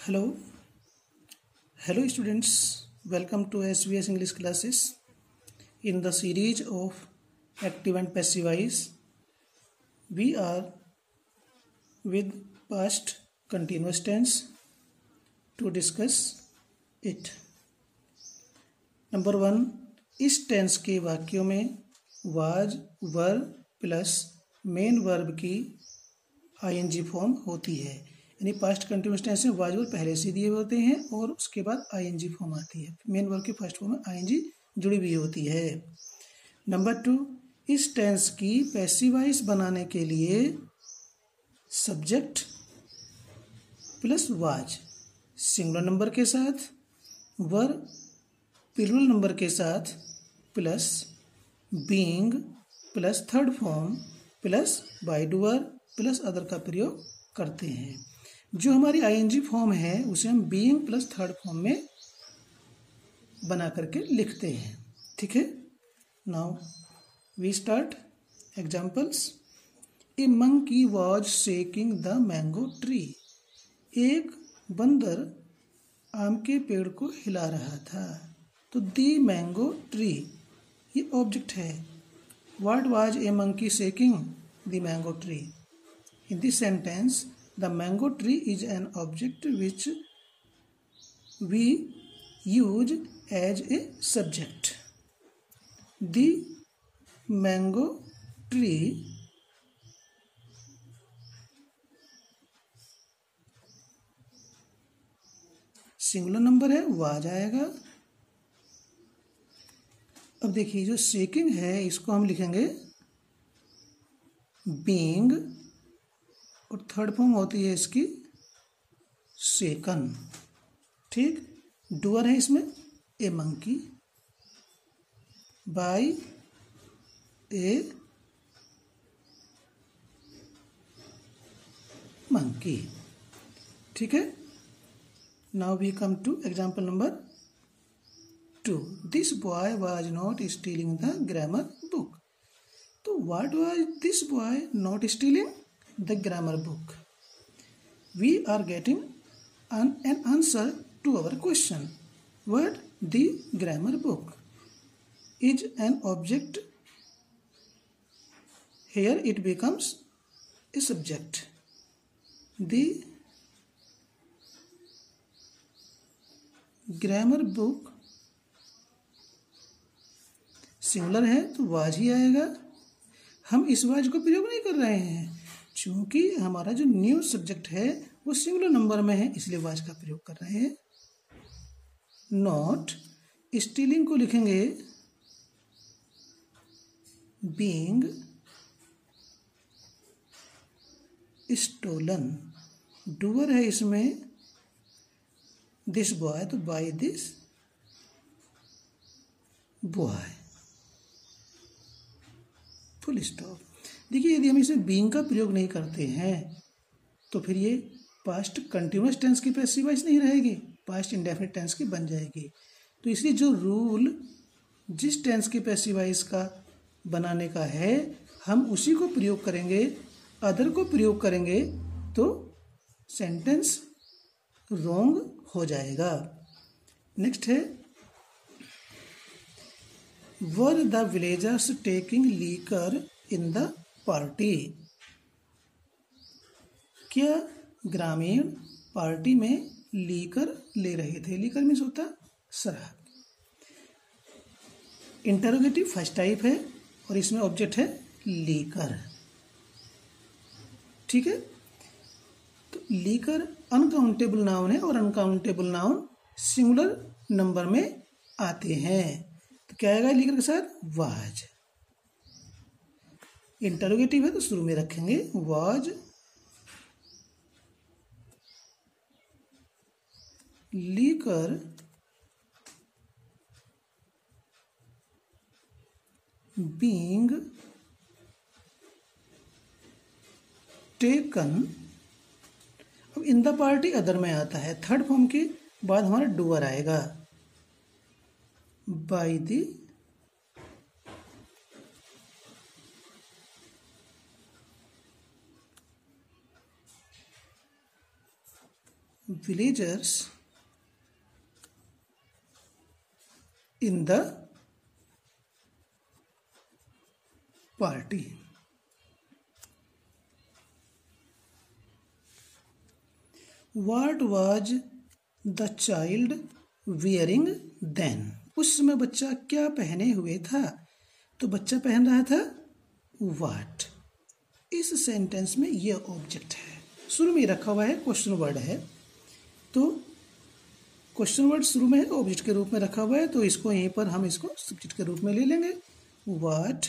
Hello, hello students. Welcome to SVS English classes. In the series of active and passive voice, we are with past continuous tense to discuss it. Number 1, इस tense के वाक्यों में was verb plus main verb की ING form होती है। यानी past continuous tense में was verb पहले से दिए होते हैं और उसके बाद आईएनजी फॉर्म आती है। मेन वर्ब के फर्स्ट फॉर्म में आईएनजी जुड़ी हुई होती है। नंबर 2, इस टेंस की पैसिव वॉइस बनाने के लिए subject plus was singular number के साथ, वर्ब प्लूरल नंबर के साथ plus being plus third form plus by doer plus other का प्रयोग करते हैं। जो हमारी आईएनजी फॉर्म है उसे हम बीइंग प्लस थर्ड फॉर्म में बना करके लिखते हैं। ठीक है, now we start examples. A monkey was shaking the mango tree. एक बंदर आम के पेड़ को हिला रहा था। तो दी मैंगो ट्री ये ऑब्जेक्ट है। What was a monkey shaking the mango tree? In this sentence, the mango tree is an object which we use as a subject. The mango tree singular number है, was आएगा। अब देखिए जो shaking है इसको हम लिखेंगे बीइंग और थर्ड फॉर्म होती है इसकी शेकन। ठीक, डूअर है इसमें a monkey, by a monkey. ठीक है, now we come to example number 2। This boy was not stealing the grammar book. तो what was this boy not stealing? The grammar book. We are getting an answer to our question. What? The grammar book is an object. Here it becomes a subject. The grammar book singular है तो was he आएगा। हम इस was को प्रयोग नहीं कर रहे हैं क्योंकि हमारा जो न्यू सब्जेक्ट है वो सिंगुलर नंबर में है, इसलिए वाज का प्रयोग कर रहे हैं। नॉट स्टीलिंग को लिखेंगे बीइंग स्टोलन। डूअर है इसमें दिस बॉय, तो by this boy, full stop. देखिए यदि हम इसमें बीइंग का प्रयोग नहीं करते हैं तो फिर ये पास्ट कंटिन्यूअस टेंस की पैसिव वॉइस नहीं रहेगी, पास्ट इंडेफिनिट टेंस की बन जाएगी। तो इसलिए जो रूल जिस टेंस की पैसिव वॉइस का बनाने का है हम उसी को प्रयोग करेंगे। अदर को प्रयोग करेंगे तो सेंटेंस रॉन्ग हो जाएगा। नेक्स्ट है were the villagers taking liquor in the party. क्या ग्रामीण पार्टी में लीकर ले रहे थे? लीकर मीन्स होता शराब। इंटरोगेटिव फर्स्ट टाइप है और इसमें ऑब्जेक्ट है लीकर। ठीक है, तो लीकर अनकाउंटेबल नाउन है और अनकाउंटेबल नाउन सिंगुलर नंबर में आते हैं। तो क्या आएगा लीकर के साथ? वाज। इंटरोगेटिव है तो शुरू में रखेंगे वाज लीकर बीइंग टेकन। अब इन द पार्टी अदर में आता है, थर्ड फॉर्म के बाद हमारा डूअर आएगा by the villagers in the party. What was the child wearing then? उस समय बच्चा क्या पहने हुए था? तो बच्चा पहन रहा था what. इस सेंटेंस में ये ऑब्जेक्ट है, शुरू में रखा हुआ है, क्वेश्चन वर्ड है, तो क्वेश्चन वर्ड शुरू में है, ऑब्जेक्ट के रूप में रखा हुआ है, तो इसको यहीं पर हम इसको सब्जेक्ट के रूप में ले लेंगे what.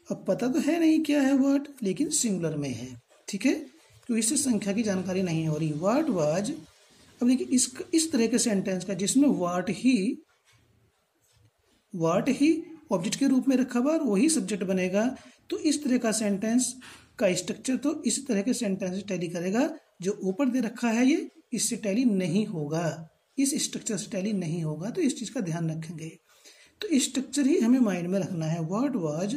अब पता तो है नहीं क्या है what, लेकिन सिंगुलर में है, ठीक है, क्योंकि इससे संख्या की जानकारी नहीं हो रही। what was, अब देखिए इस तरह के सेंटेंस का जिसमें what ही ऑब्जेक्ट के रूप में रखा हुआ और वही सब्जेक्ट बनेगा, तो इस तरह का सेंटेंस का स्ट्रक्चर तो इस तरह के सेंटेंस से टैली करेगा। जो ऊपर दे रखा है ये इससे टैली नहीं होगा, इस स्ट्रक्चर से टैली नहीं होगा, तो इस चीज का ध्यान रखेंगे। तो स्ट्रक्चर ही हमें माइंड में रखना है। व्हाट वाज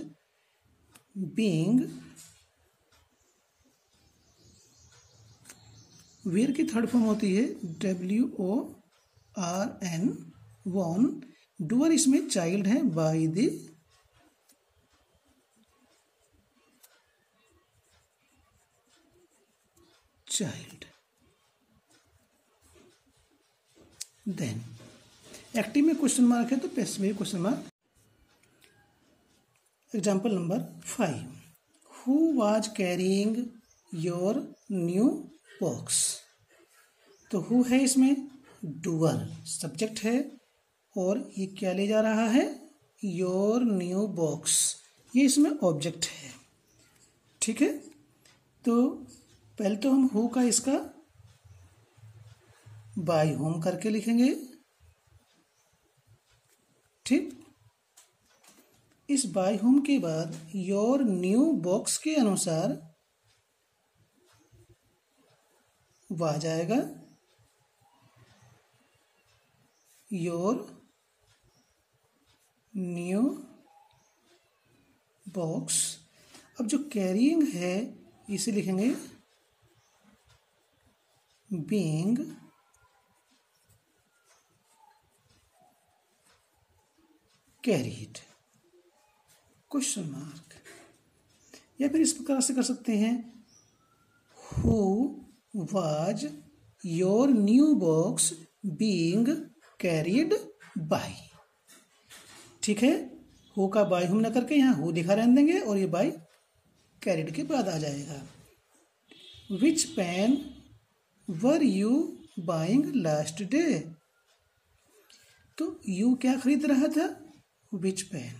बीइंग, वेयर की थर्ड फॉर्म होती है WORN, वॉन। डूअर इसमें चाइल्ड है, by the child. Then active में क्वेश्चन मार्क है तो पैसिव में question mark. Example number 5, who was carrying your new box. तो हु है इसमें डूअर, सब्जेक्ट है, और ये क्या ले जा रहा है, योर न्यू बॉक्स, ये इसमें ऑब्जेक्ट है, ठीक है। तो पहले तो हम हु का इसका बाय होम करके लिखेंगे, ठीक। इस बाय होम के बाद योर न्यू बॉक्स के अनुसार वाह जाएगा, योर न्यू बॉक्स। अब जो कैरिंग है इसे लिखेंगे बीइंग कैरीड, क्वेश्चन मार्क। या फिर इस प्रकार से कर सकते हैं, who was your new box being carried bye, ठीक है। हु का बाय हम न करके यहाँ हु दिखा रहने देंगे और ये बाय कैरीड के बाद आ जाएगा। Which pen were you buying last day. तो यू क्या खरीद रहा था, विच पेन।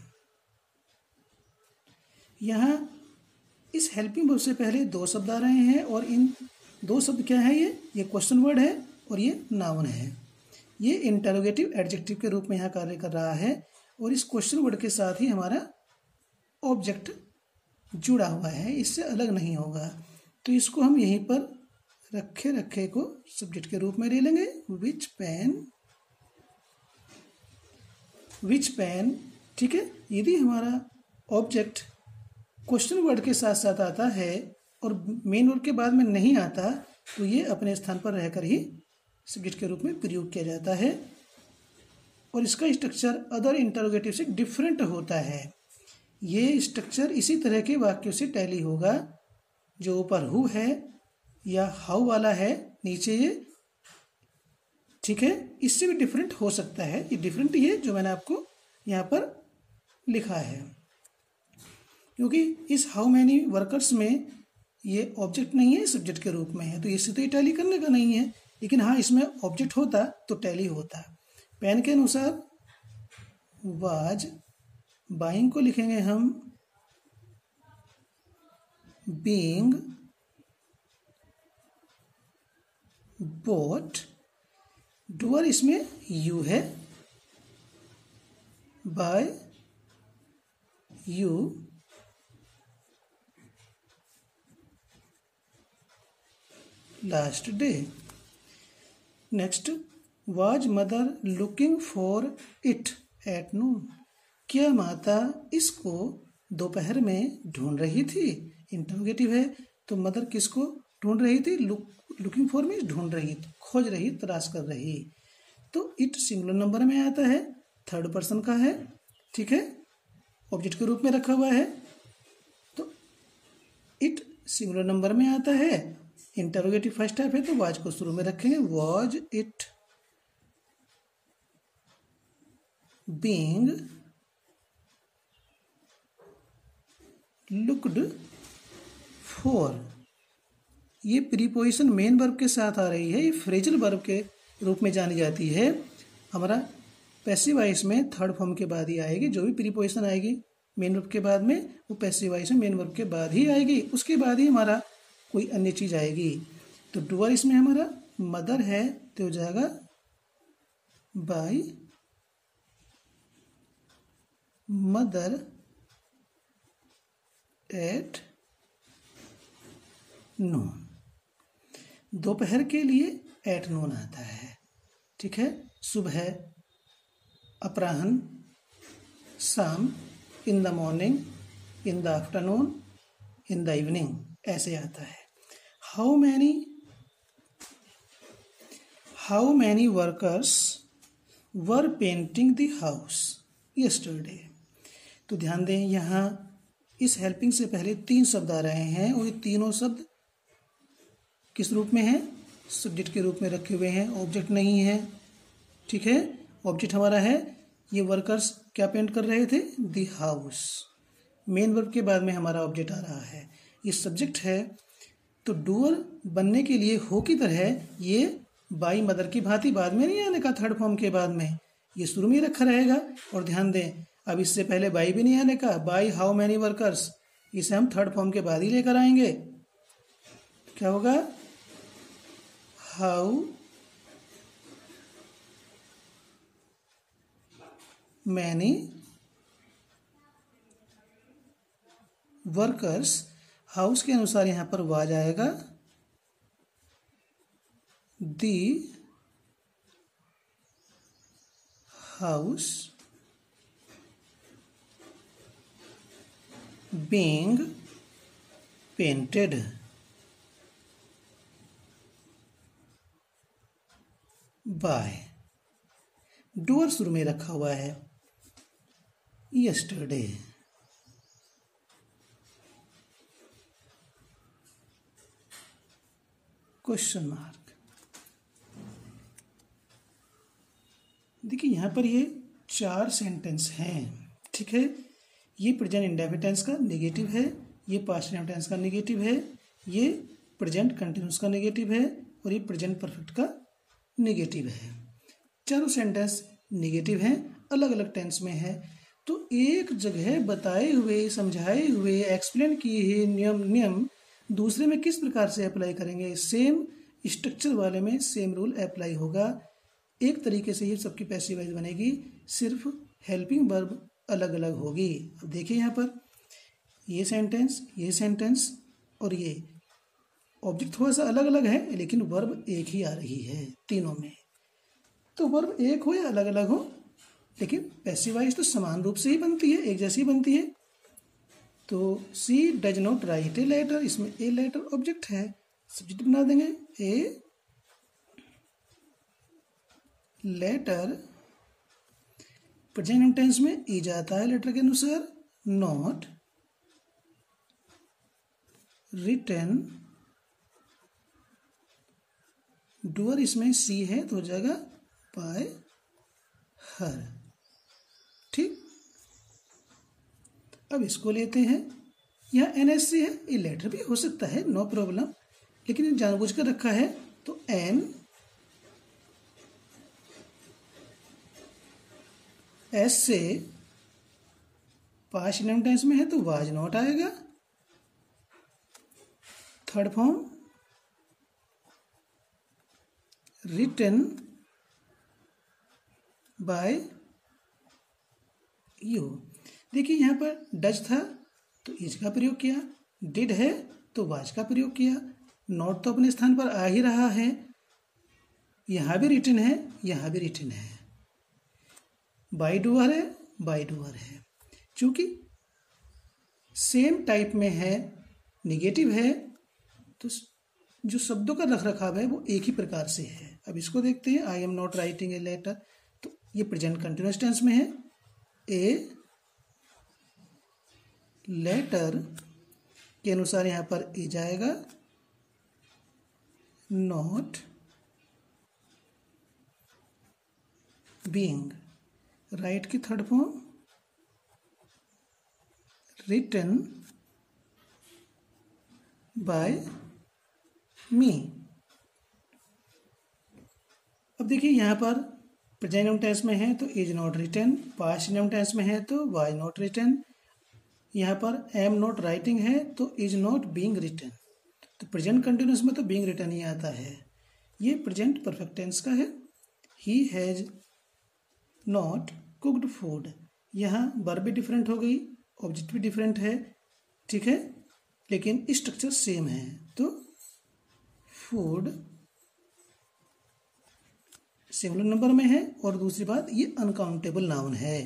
यहाँ इस हेल्पिंग वर्ब से पहले दो शब्द आ रहे हैं और इन दो शब्द क्या है, ये क्वेश्चन वर्ड है और ये नाउन है। ये इंटरोगेटिव एडजेक्टिव के रूप में यहाँ कार्य कर रहा है और इस क्वेश्चन वर्ड के साथ ही हमारा ऑब्जेक्ट जुड़ा हुआ है, इससे अलग नहीं होगा। तो इसको हम यहीं पर रखे को सब्जेक्ट के रूप में ले लेंगे, विच पेन, ठीक है। यदि हमारा ऑब्जेक्ट क्वेश्चन वर्ड के साथ साथ आता है और मेन वर्ड के बाद में नहीं आता, तो ये अपने स्थान पर रहकर ही सब्जेक्ट के रूप में प्रयोग किया जाता है और इसका स्ट्रक्चर अदर इंटरोगेटिव से डिफरेंट होता है। ये स्ट्रक्चर इसी तरह के वाक्यों से टैली होगा, जो ऊपर हु है या हाउ वाला है नीचे ये, ठीक है। इससे भी डिफरेंट हो सकता है, ये डिफरेंट ही है जो मैंने आपको यहाँ पर लिखा है, क्योंकि इस हाउ मैनी वर्कर्स में ये ऑब्जेक्ट नहीं है, सब्जेक्ट के रूप में है, तो इससे तो ये टैली करने का नहीं है। लेकिन हाँ, इसमें ऑब्जेक्ट होता तो टैली होता। पेन के अनुसार वाज, बाइंग को लिखेंगे हम बीइंग बोट। डूअर इसमें यू है, by you last day. Next, was mother looking for it at noon. क्या माता इसको दोपहर में ढूंढ रही थी, इंटरोगेटिव है, तो मदर किसको ढूंढ रही थी, लुकिंग फॉर मीन्स ढूंढ रही, खोज रही, तलाश कर रही। तो इट सिंगुलर नंबर में आता है, थर्ड पर्सन का है, ठीक है, ऑब्जेक्ट के रूप में रखा हुआ है। तो इट सिंगुलर नंबर में आता है, इंटरोगेटिव फर्स्ट टाइप है, तो वाज को शुरू में रखेंगे, was it being looked for. ये प्रीपोजिशन मेन वर्ब के साथ आ रही है, ये फ्रेजल वर्ब के रूप में जानी जाती है। हमारा पैसिव वॉइस में थर्ड फॉर्म के बाद ही आएगी, जो भी प्रीपोजिशन आएगी मेन वर्ब के बाद में वो पैसिव वॉइस में मेन वर्ब के बाद ही आएगी, उसके बाद ही हमारा कोई अन्य चीज़ आएगी। तो डूअर इसमें हमारा मदर है तो हो जाएगा बाय मदर एट नून। दोपहर के लिए एट नून आता है, ठीक है, सुबह, अपराह्न, शाम, in the morning, in the afternoon, in the evening, ऐसे आता है। How many workers were painting the house yesterday. तो ध्यान दें, यहाँ इस हेल्पिंग से पहले 3 शब्द आ रहे हैं और ये तीनों शब्द किस रूप में है, सब्जेक्ट के रूप में रखे हुए हैं, ऑब्जेक्ट नहीं है, ठीक है। ऑब्जेक्ट हमारा है, ये वर्कर्स क्या पेंट कर रहे थे, द हाउस। मेन वर्ब के बाद में हमारा ऑब्जेक्ट आ रहा है, ये सब्जेक्ट है। तो डूअर बनने के लिए हो की तरह ये बाई मदर की भांति बाद में नहीं आने का, थर्ड फॉर्म के बाद में, ये शुरू में रखा रहेगा। और ध्यान दें, अब इससे पहले बाई भी नहीं आने का, बाई हाउ मैनी वर्कर्स, इसे हम थर्ड फॉर्म के बाद ही लेकर आएंगे। क्या होगा, हाउ मैनी वर्कर्स, हाउस के अनुसार यहां पर वाज आएगा, the house being painted bye. Doer शुरू में रखा हुआ है, यस्टरडे। Question mark. देखिए यहाँ पर ये 4 सेंटेंस हैं, ठीक है। ये प्रेजेंट इंडेफिनिट टेंस का नेगेटिव है, ये पास्ट इंडेफिनिट टेंस का नेगेटिव है, ये प्रेजेंट कंटिन्यूस का नेगेटिव है और ये प्रेजेंट परफेक्ट का नेगेटिव है। चारों सेंटेंस नेगेटिव हैं, अलग अलग टेंस में है। तो एक जगह बताए हुए, समझाए हुए, एक्सप्लेन किए हुए नियम दूसरे में किस प्रकार से अप्लाई करेंगे, सेम स्ट्रक्चर वाले में सेम रूल अप्लाई होगा। एक तरीके से ये सबकी पैसिव वॉइस बनेगी, सिर्फ हेल्पिंग वर्ब अलग अलग होगी। अब देखिए यहाँ पर ये सेंटेंस और ये ऑब्जेक्ट थोड़ा सा अलग अलग है, लेकिन वर्ब एक ही आ रही है तीनों में। तो वर्ब एक हो या अलग अलग हो, लेकिन पैसिव वॉइस तो समान रूप से ही बनती है, एक जैसी बनती है। तो she does not write a letter, इसमें ए लेटर ऑब्जेक्ट है, सब्जेक्ट बना देंगे ए लेटर। प्रेजेंट टेंस में ई जाता है लेटर के अनुसार, नॉट रिटन। डूअर इसमें सी है तो हो जाएगा बाय हर, ठीक। अब इसको लेते हैं, यहाँ NSC है, ये लेटर भी हो सकता है, नो प्रॉब्लम, लेकिन जानबूझ कर रखा है। तो एन एस से पास्ट टेंस में है तो वाज नॉट आएगा। Third form written by you. देखिए यहाँ पर डज था तो इज का प्रयोग किया, डिड है तो वाज का प्रयोग किया, नॉट तो अपने स्थान पर आ ही रहा है, यहाँ भी रिटन है, यहाँ भी रिटन है, बाय डूअर है, बाय डूअर है। चूंकि सेम टाइप में है, निगेटिव है, तो जो शब्दों का रख रखाव है वो एक ही प्रकार से है। अब इसको देखते हैं। I am not writing a letter, तो ये प्रेजेंट कंटिन्यूअस टेंस में है। ए लेटर के अनुसार यहाँ पर ए जाएगा, नॉट बीइंग। राइट की थर्ड फॉर्म रिटन बाय मी। अब देखिए यहाँ पर प्रेजेंट इंडेफिनिट टेंस में है तो is not written, past indefinite tense में है तो वाज नॉट रिटन, यहाँ पर एम नॉट राइटिंग है तो इज नॉट बीइंग रिटन। तो प्रेजेंट कंटिन्यूअस में तो बीइंग रिटन ही आता है। ये प्रेजेंट परफेक्ट टेंस का है। He has not cooked food, यहाँ वर्ब भी डिफरेंट हो गई, ऑब्जेक्ट भी डिफरेंट है, ठीक है, लेकिन स्ट्रक्चर सेम है। तो फूड सिंगुलर नंबर में है, और दूसरी बात ये अनकाउंटेबल नाउन है।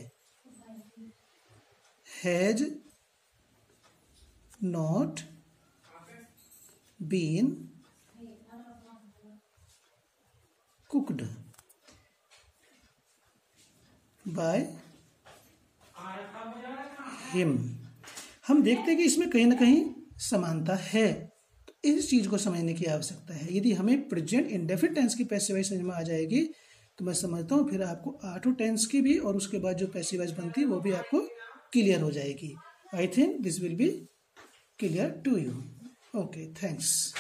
Has not been cooked by him. हम देखते हैं कि इसमें कहीं ना कहीं समानता है, तो इस चीज को समझने की आवश्यकता है। यदि हमें प्रेजेंट इंडेफिनिट टेंस की पैसिव वॉइस समझ में आ जाएगी तो मैं समझता हूँ फिर आपको आठों टेंस की भी और उसके बाद जो पैसिव वॉइस बनती है वो भी आपको क्लियर हो जाएगी। I think this will be clear to you. Okay, thanks.